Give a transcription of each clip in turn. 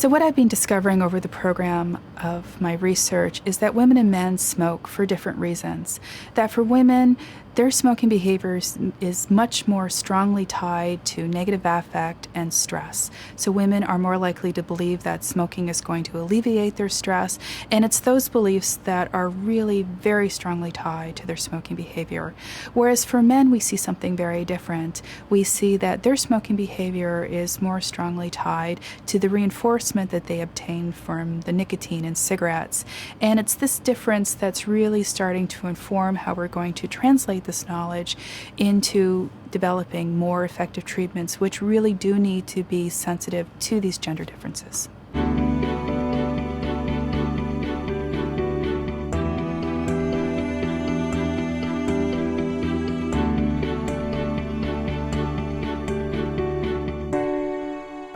So what I've been discovering over the program of my research is that women and men smoke for different reasons. That for women, their smoking behaviors is much more strongly tied to negative affect and stress. So women are more likely to believe that smoking is going to alleviate their stress, and it's those beliefs that are really very strongly tied to their smoking behavior. Whereas for men, we see something very different. We see that their smoking behavior is more strongly tied to the reinforcement that they obtain from the nicotine in cigarettes. And it's this difference that's really starting to inform how we're going to translate this knowledge into developing more effective treatments, which really do need to be sensitive to these gender differences.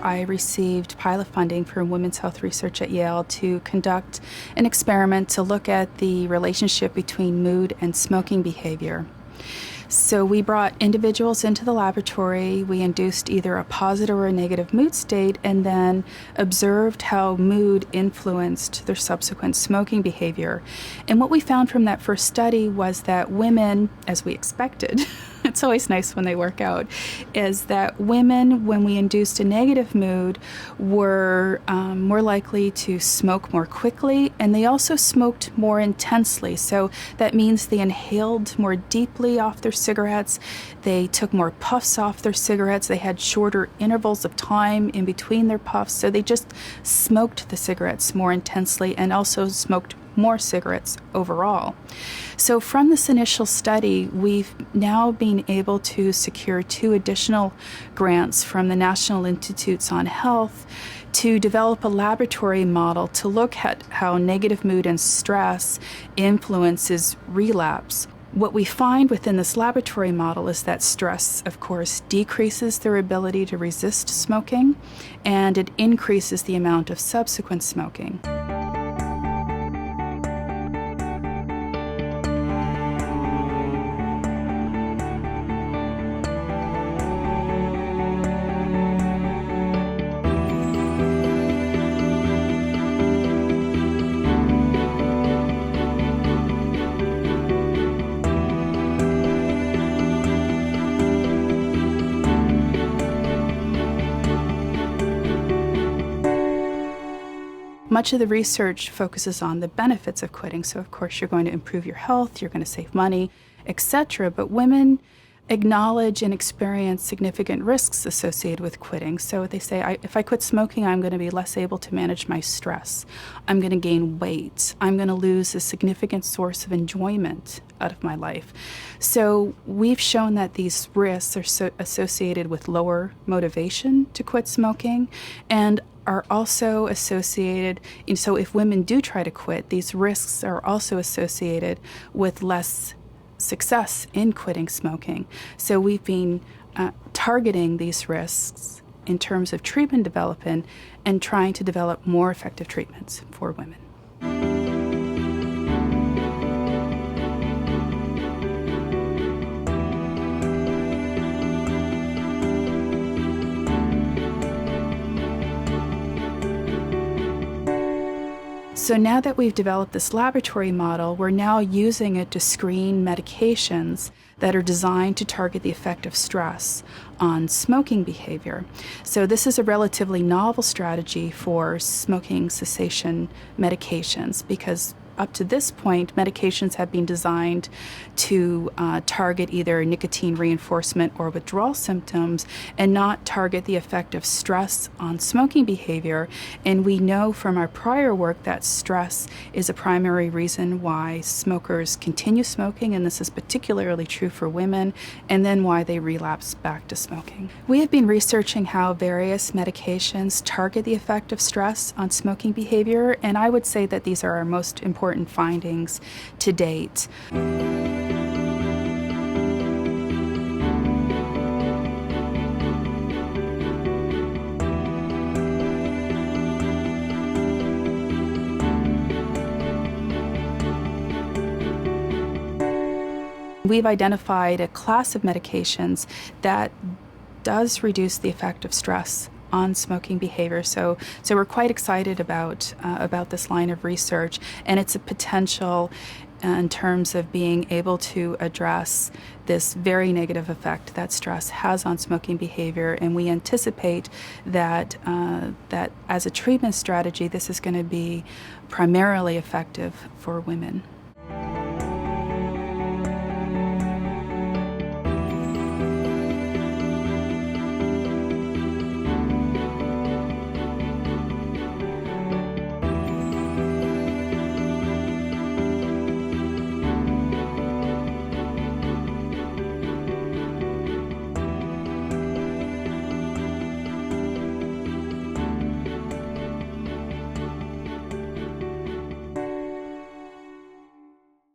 I received pilot funding for women's health research at Yale to conduct an experiment to look at the relationship between mood and smoking behavior. So we brought individuals into the laboratory, we induced either a positive or a negative mood state, and then observed how mood influenced their subsequent smoking behavior. And what we found from that first study was that women, as we expected, it's always nice when they work out, is that women, when we induced a negative mood, were more likely to smoke more quickly, and they also smoked more intensely. So that means they inhaled more deeply off their cigarettes, they took more puffs off their cigarettes, they had shorter intervals of time in between their puffs, so they just smoked the cigarettes more intensely and also smoked more cigarettes overall. So from this initial study, we've now been able to secure 2 additional grants from the National Institutes on Health to develop a laboratory model to look at how negative mood and stress influences relapse. What we find within this laboratory model is that stress, of course, decreases their ability to resist smoking, and it increases the amount of subsequent smoking. Much of the research focuses on the benefits of quitting. So, of course, you're going to improve your health, you're going to save money, etc. But women acknowledge and experience significant risks associated with quitting. So they say, if I quit smoking, I'm going to be less able to manage my stress. I'm going to gain weight. I'm going to lose a significant source of enjoyment out of my life. So we've shown that these risks are associated with lower motivation to quit smoking and are also associated, and so if women do try to quit, these risks are also associated with less success in quitting smoking. So we've been targeting these risks in terms of treatment development and trying to develop more effective treatments for women. So now that we've developed this laboratory model, we're now using it to screen medications that are designed to target the effect of stress on smoking behavior. So this is a relatively novel strategy for smoking cessation medications because up to this point, medications have been designed to target either nicotine reinforcement or withdrawal symptoms and not target the effect of stress on smoking behavior. And we know from our prior work that stress is a primary reason why smokers continue smoking, and this is particularly true for women, and then why they relapse back to smoking. We have been researching how various medications target the effect of stress on smoking behavior, and I would say that these are our most important findings to date. We've identified a class of medications that does reduce the effect of stress on smoking behavior. So we're quite excited about this line of research and its potential in terms of being able to address this very negative effect that stress has on smoking behavior. And we anticipate that that as a treatment strategy, this is going to be primarily effective for women.